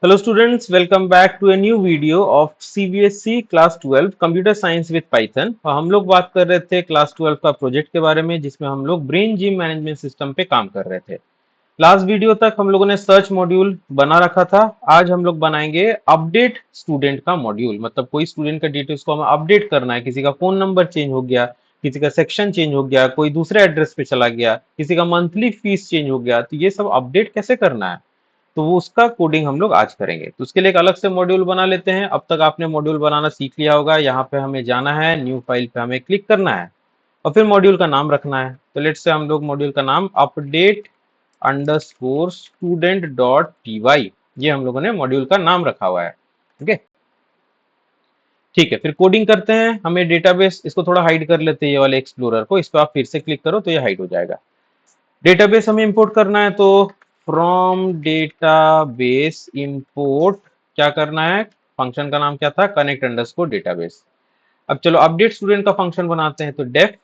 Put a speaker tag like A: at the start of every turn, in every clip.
A: Hello students, welcome back to a new video of CBSE Class 12 Computer Science with Python। और हम लोग बात कर रहे थे क्लास 12 का प्रोजेक्ट के बारे में जिसमें हम लोग ब्रेन जिम मैनेजमेंट सिस्टम पे काम कर रहे थे। लास्ट वीडियो तक हम लोगों ने सर्च मॉड्यूल बना रखा था। आज हम लोग बनाएंगे अपडेट स्टूडेंट का मॉड्यूल, मतलब कोई स्टूडेंट का डिटेल्स को हमें अपडेट करना है। किसी का फोन नंबर चेंज हो गया, किसी का सेक्शन चेंज हो गया, कोई दूसरे एड्रेस पे चला गया, किसी का मंथली फीस चेंज हो गया, तो ये सब अपडेट कैसे करना है, तो वो उसका कोडिंग हम लोग आज करेंगे। तो उसके लिए एक अलग से मॉड्यूल बना लेते हैं। अब तक आपने मॉड्यूल बनाना सीख लिया होगा। यहाँ पे हमें जाना है, न्यू फाइल पे हमें क्लिक करना है और फिर मॉड्यूल का नाम रखना है। तो लेट्स से हम लोग मॉड्यूल का नाम update underscore student dot T, ये हम लोगों ने मॉड्यूल का नाम रखा हुआ है। ओके, ठीक है, फिर कोडिंग करते हैं। हमें डेटाबेस, इसको थोड़ा हाइड कर लेते हैं, ये वाले एक्सप्लोरर को। इस पर आप फिर से क्लिक करो तो ये हाइड हो जाएगा। डेटाबेस हमें इंपोर्ट करना है, तो फ्रॉम डेटाबेस इंपोर्ट क्या करना है, फंक्शन का नाम क्या था, कनेक्ट अंडरस्कोर डेटाबेस। अब चलो अपडेट स्टूडेंट का फंक्शन बनाते हैं, तो डेफ,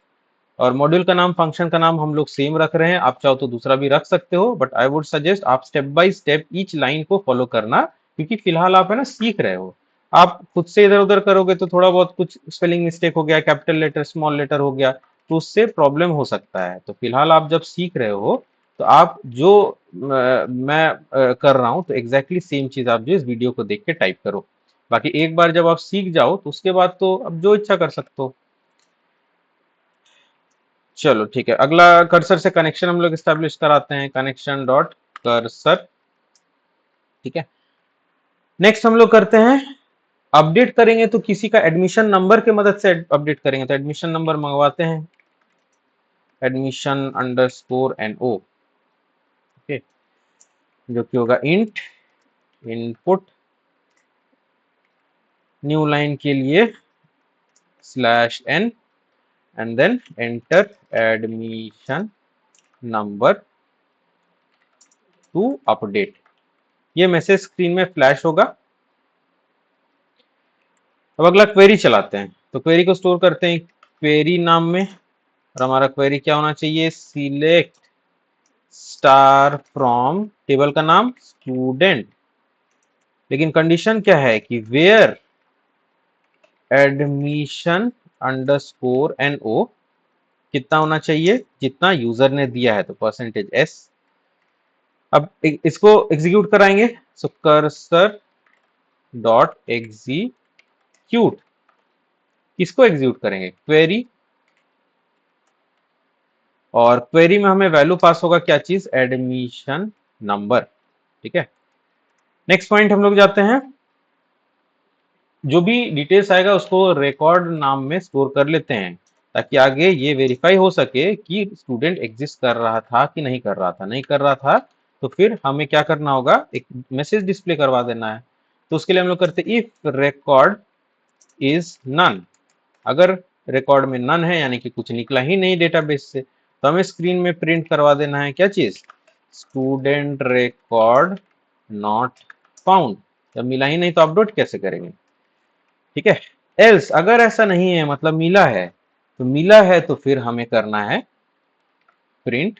A: और मॉड्यूल का नाम, फंक्शन का नाम हम लोग सेम रख रहे हैं। आप चाहो तो दूसरा भी रख सकते हो, बट आई वुड सजेस्ट आप step by step each line को फॉलो करना, क्योंकि फिलहाल आप है ना सीख रहे हो। आप खुद से इधर उधर करोगे तो थोड़ा बहुत कुछ स्पेलिंग मिस्टेक हो गया, कैपिटल लेटर स्मॉल लेटर हो गया, तो उससे प्रॉब्लम हो सकता है। तो फिलहाल आप जब सीख रहे हो तो आप जो मैं कर रहा हूँ, तो एग्जैक्टली सेम चीज आप जो इस वीडियो को देख के टाइप करो। बाकी एक बार जब आप सीख जाओ तो उसके बाद तो अब जो इच्छा कर सकते हो। चलो ठीक है, अगला कर्सर से कनेक्शन हम लोग स्टैब्लिश कराते हैं, कनेक्शन डॉट कर्सर। ठीक है, नेक्स्ट हम लोग करते हैं, अपडेट करेंगे तो किसी का एडमिशन नंबर के मदद से अपडेट करेंगे। तो एडमिशन नंबर मंगवाते हैं, एडमिशन अंडरस्कोर NO। ओके, जो कि होगा इंट इनपुट, न्यू लाइन के लिए /n, and then enter admission number to update. ये मैसेज स्क्रीन में फ्लैश होगा। अब अगला क्वेरी चलाते हैं, तो क्वेरी को स्टोर करते हैं क्वेरी नाम में। और हमारा क्वेरी क्या होना चाहिए, सिलेक्ट स्टार फ्रॉम, टेबल का नाम स्टूडेंट, लेकिन कंडीशन क्या है कि वेयर एडमिशन अंडरस्कोर NO कितना होना चाहिए, जितना यूजर ने दिया है, तो %s। अब इसको एग्जीक्यूट कराएंगे, सो कर्सर डॉट एग्जीक्यूट। किसको एग्जीक्यूट करेंगे, क्वेरी, और क्वेरी में हमें वैल्यू पास होगा क्या चीज, एडमिशन नंबर। ठीक है, नेक्स्ट पॉइंट हम लोग जाते हैं, जो भी डिटेल्स आएगा उसको रिकॉर्ड नाम में स्टोर कर लेते हैं, ताकि आगे ये वेरीफाई हो सके कि स्टूडेंट एग्जिस्ट कर रहा था कि नहीं कर रहा था। नहीं कर रहा था तो फिर हमें क्या करना होगा, एक मैसेज डिस्प्ले करवा देना है। तो उसके लिए हम लोग करते हैं इफ रिकॉर्ड इज नन। अगर रिकॉर्ड में नन है, यानी कि कुछ निकला ही नहीं डेटाबेस से, तो हमें स्क्रीन में प्रिंट करवा देना है क्या चीज, स्टूडेंट रिकॉर्ड नॉट फाउंड। जब मिला ही नहीं तो अपलोड कैसे करेंगे। ठीक है, एल्स अगर ऐसा नहीं है, मतलब मिला है, तो मिला है तो फिर हमें करना है प्रिंट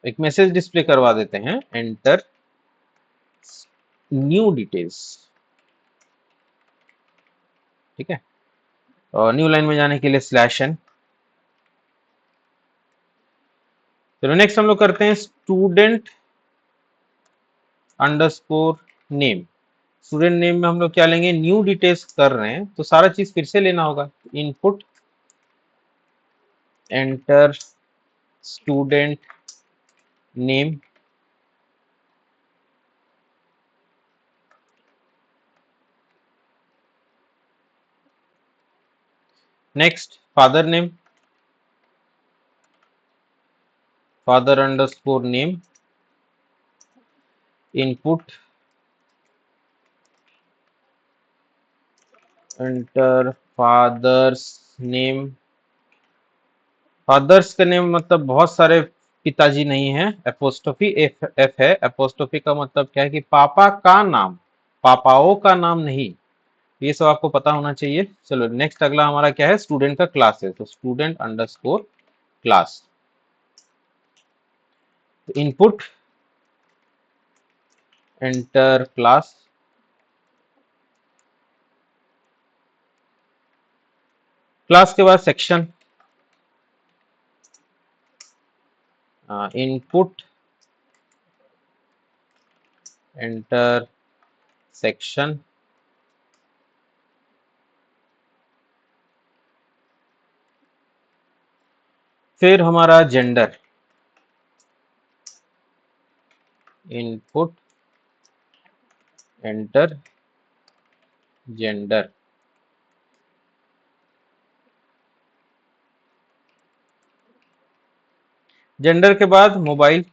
A: एक मैसेज डिस्प्ले करवा देते हैं, एंटर न्यू डिटेल्स। ठीक है, और न्यू लाइन में जाने के लिए /n। चलो नेक्स्ट हम लोग करते हैं student underscore name. Student name में हम लोग क्या लेंगे, न्यू डिटेल्स कर रहे हैं तो सारा चीज फिर से लेना होगा, input enter student name, next father name, father underscore name, input enter father's name. Father's का नेम मतलब बहुत सारे पिताजी नहीं है, एपोस्ट्रोफी एफ है। एपोस्ट्रोफी का मतलब क्या है कि पापा का नाम, पापाओं का नाम नहीं। ये सब आपको पता होना चाहिए। चलो नेक्स्ट अगला हमारा क्या है, स्टूडेंट का क्लास है, तो student underscore class. Input, enter class, class के बाद सेक्शन, इनपुट, एंटर सेक्शन, फिर हमारा gender, input, enter gender, gender के बाद mobile,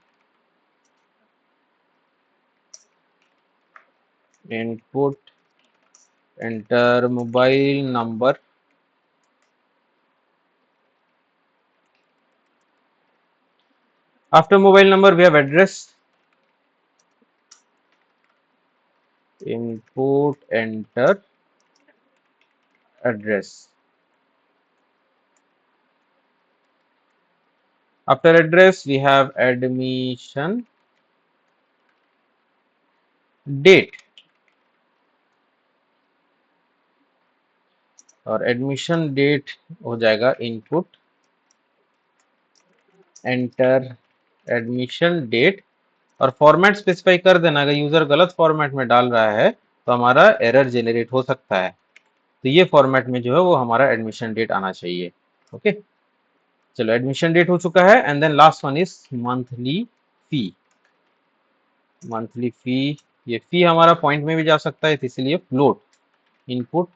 A: input, enter mobile number, after mobile number we have address, input, enter address, after address we have admission date, और admission date हो जाएगा input, enter admission date, और format specify कर देना, अगर user गलत फॉर्मेट में डाल रहा है तो हमारा एरर जनरेट हो सकता है, तो ये फॉर्मेट में जो है वो हमारा एडमिशन डेट आना चाहिए। ओके, चलो एडमिशन डेट हो चुका है, and then last one is monthly fee. Monthly fee, fee फी हमारा पॉइंट में भी जा सकता है, तो इसलिए float, input,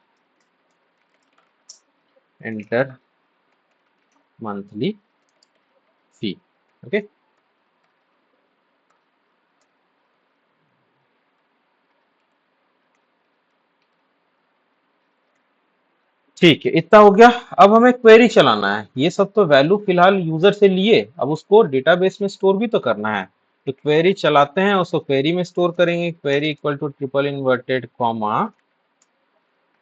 A: enter monthly fee. Okay, ठीक है, इतना हो गया। अब हमें क्वेरी चलाना है, ये सब तो वैल्यू फिलहाल यूजर से लिए, अब उसको डेटाबेस में स्टोर भी तो करना है, तो क्वेरी चलाते हैं, उसको क्वेरी में स्टोर करेंगे, query equal to triple inverted comma,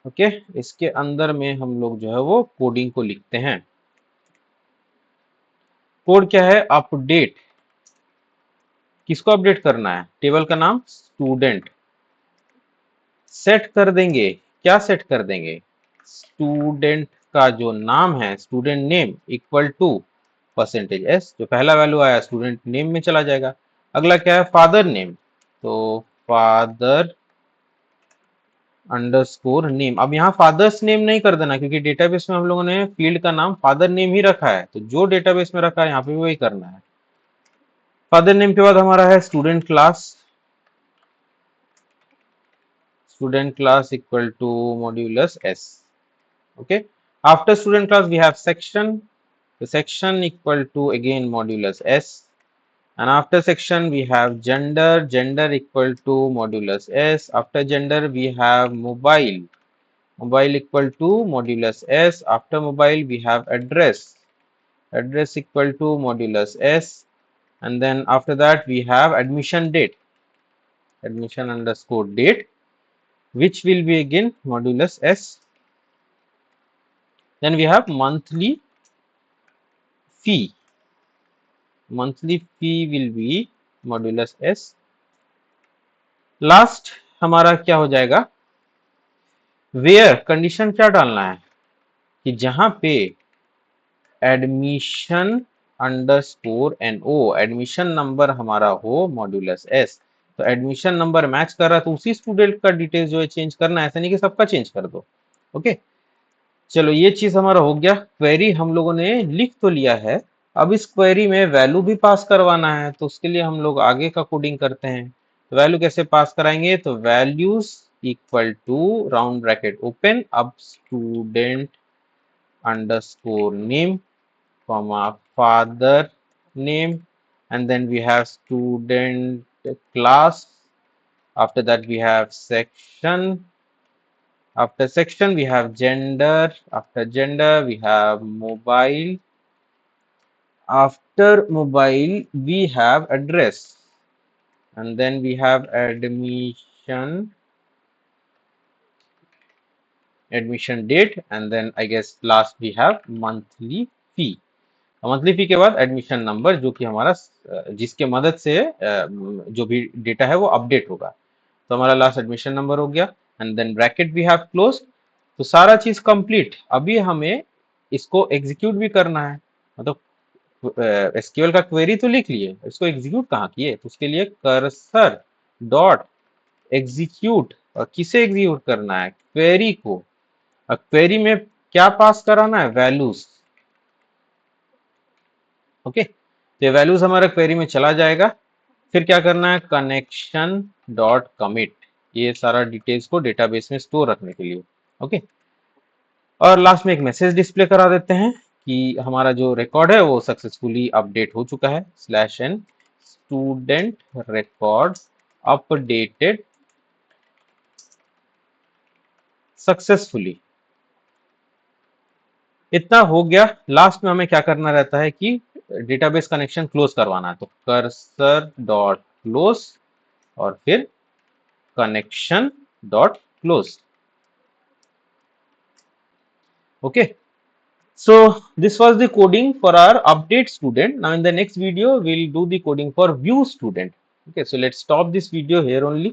A: okay, इसके अंदर में हम लोग जो है वो कोडिंग को लिखते हैं। कोड क्या है, अपडेट, किसको अपडेट करना है, टेबल का नाम स्टूडेंट, सेट कर देंगे, क्या सेट कर देंगे, स्टूडेंट का जो नाम है, student name equal to percentage S, जो पहला वैल्यू आया स्टूडेंट नेम में चला जाएगा। अगला क्या है, फादर नेम, तो फादर अंडरस्कोर नेम, अब यहाँ फादर्स नेम नहीं कर देना, क्योंकि डेटाबेस में हम लोगों ने फील्ड का नाम फादर नेम ही रखा है, तो जो डेटाबेस में रखा है यहाँ पे भी वही करना है। फादर नेम के बाद हमारा है student class, student class equal to modulus s, okay, after student class we have section, the section equal to again modulus s, and after section we have gender, gender equal to modulus s, after gender we have mobile, mobile equal to modulus s, after mobile we have address, address equal to modulus s, and then after that we have admission date, admission underscore date, which will be again modulus s. Then we have monthly fee, monthly fee will be modulus s. Last हमारा क्या हो जाएगा, where, condition क्या डालना है कि जहां पे admission underscore NO, admission number हमारा हो मॉड्यूलस एस, तो एडमिशन नंबर मैच कर रहा है तो उसी स्टूडेंट का डिटेल्स जो है चेंज करना है, ऐसा नहीं कि सबका चेंज कर दो। ओके, चलो ये चीज हमारा हो गया, क्वेरी हम लोगों ने लिख तो लिया है, अब इस क्वेरी में वैल्यू भी पास करवाना है, तो उसके लिए हम लोग आगे का कोडिंग करते हैं। तो वैल्यू कैसे पास कराएंगे, तो values equal to round bracket open, अब student underscore name comma father name, and then we have student class, after that we have section, after section we have gender, after gender we have mobile, after mobile we have address, and then we have admission, admission date, and then I guess last we have monthly fee. Monthly fee के बाद admission number, जो कि हमारा जिसके मदद से जो भी डेटा है वो अपडेट होगा। तो हमारा लास्ट एडमिशन नंबर हो गया, and then bracket we have close. तो सारा चीज कंप्लीट। अभी हमें इसको एग्जीक्यूट भी करना है, मतलब एसक्यूएल का क्वेरी तो लिख लिए, इसको एग्जीक्यूट कहाँ किए, तो उसके लिए कर्सर डॉट एग्जीक्यूट। और किसे एग्जीक्यूट करना है, क्वेरी को। और क्वेरी में क्या पास कराना है, वैल्यूज। ओके, तो ये वैल्यूज हमारा क्वेरी में चला जाएगा। फिर क्या करना है, कनेक्शन डॉट कमिट, ये सारा डिटेल्स को डेटाबेस में स्टोर रखने के लिए। ओके, और लास्ट में एक मैसेज डिस्प्ले करा देते हैं कि हमारा जो रिकॉर्ड है वो सक्सेसफुली अपडेट हो चुका है, slash N student record updated successfully. इतना हो गया। लास्ट में हमें क्या करना रहता है कि डेटाबेस कनेक्शन क्लोज करवाना है, तो कर्सर डॉट क्लोज और फिर connection dot close. Okay, so this was the coding for our update student. Now in the next video we'll do the coding for view student. Okay, so let's stop this video here only.